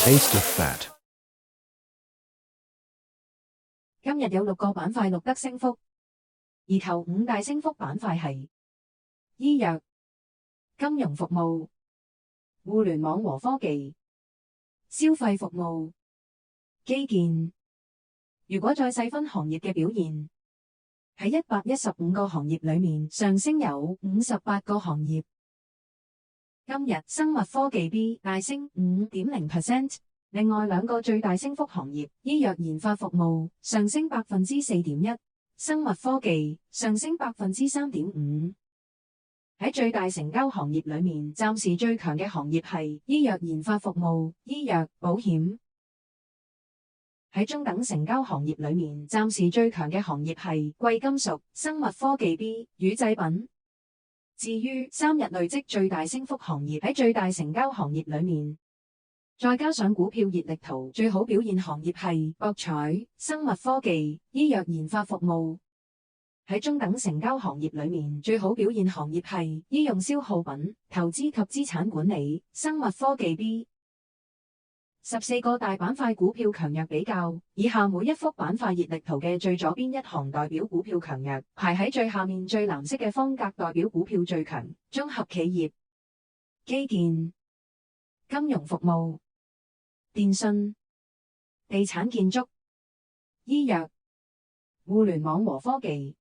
Taste of fat. 今日有6個板塊錄得升幅，而頭5大升幅板塊係醫藥、金融服務、互聯網和科技、消費服務、基建。如果再細分行業嘅表現，喺115個行業裏面，上升有58個行業。今日生物科技 B 大升 5.0%， 另外2個最大升幅行業，醫藥研發服務上升 4.1%， 生物科技上升 3.5%。喺最大成交行業裏面，暫時最強嘅行業係醫藥研發服務、醫藥、保險。喺中等成交行業裏面，暫時最強嘅行業係貴金屬、生物科技 B、乳製品。至於3日累積最大升幅行業，喺最大成交行業裏面，再加上股票熱力圖，最好表現行業係博彩、生物科技、醫藥研發服務。喺中等成交行業裏面，最好表現行業係醫用消耗品、投資及資產管理、生物科技 B。14個大板塊股票強弱比較，以下每一幅板塊熱力圖嘅最左邊一行代表股票強弱，排喺最下面最藍色嘅方格代表股票最強。綜合企業、基建、金融服務、電信、地產建築、醫藥、互聯網和科技、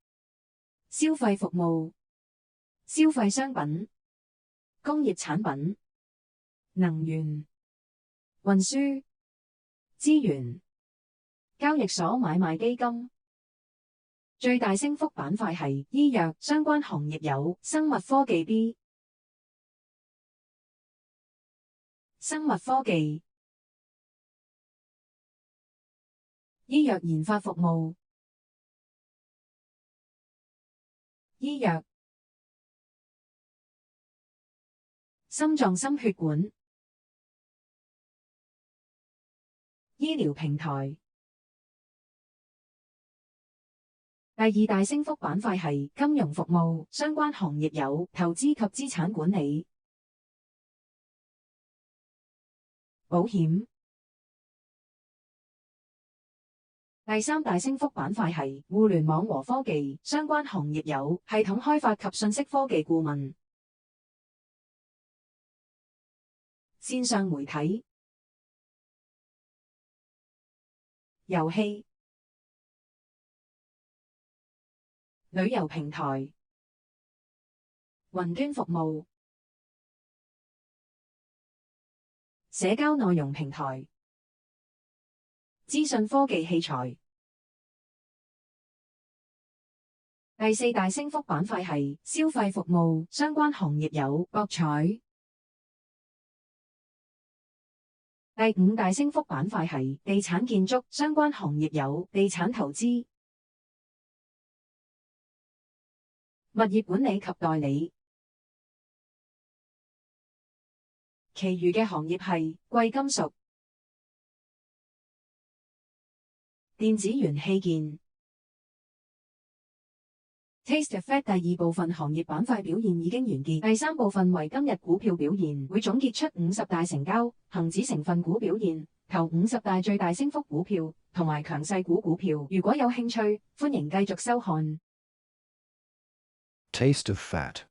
消費服務、消費商品、工業產品、能源、運輸、資源、交易所買賣基金。最大升幅板塊係醫藥，相關行業有生物科技 B、生物科技、醫藥研發服務、醫藥、心臟心血管、醫療平台。第2大升幅板塊係金融服務，相關行業有投資及資產管理、保險。第3大升幅板塊係互聯網和科技，相關行業有系統開發及信息科技顧問、線上媒體、遊戲、旅遊平台、雲端服務、社交內容平台、資訊科技器材。第4大升幅板塊係消費服務，相關行業有博彩。第5大升幅板塊係地產建築，相關行業有地產投資、物業管理及代理。其餘嘅行業係貴金屬、電子元器件。Taste of Fat 第2部分行業板塊表現已經完結，第3部分為今日股票表現，會總結出50大成交、恒指成分股表現、頭50大最大升幅股票同埋強勢股票。如果有興趣，歡迎繼續收看。Taste of fat.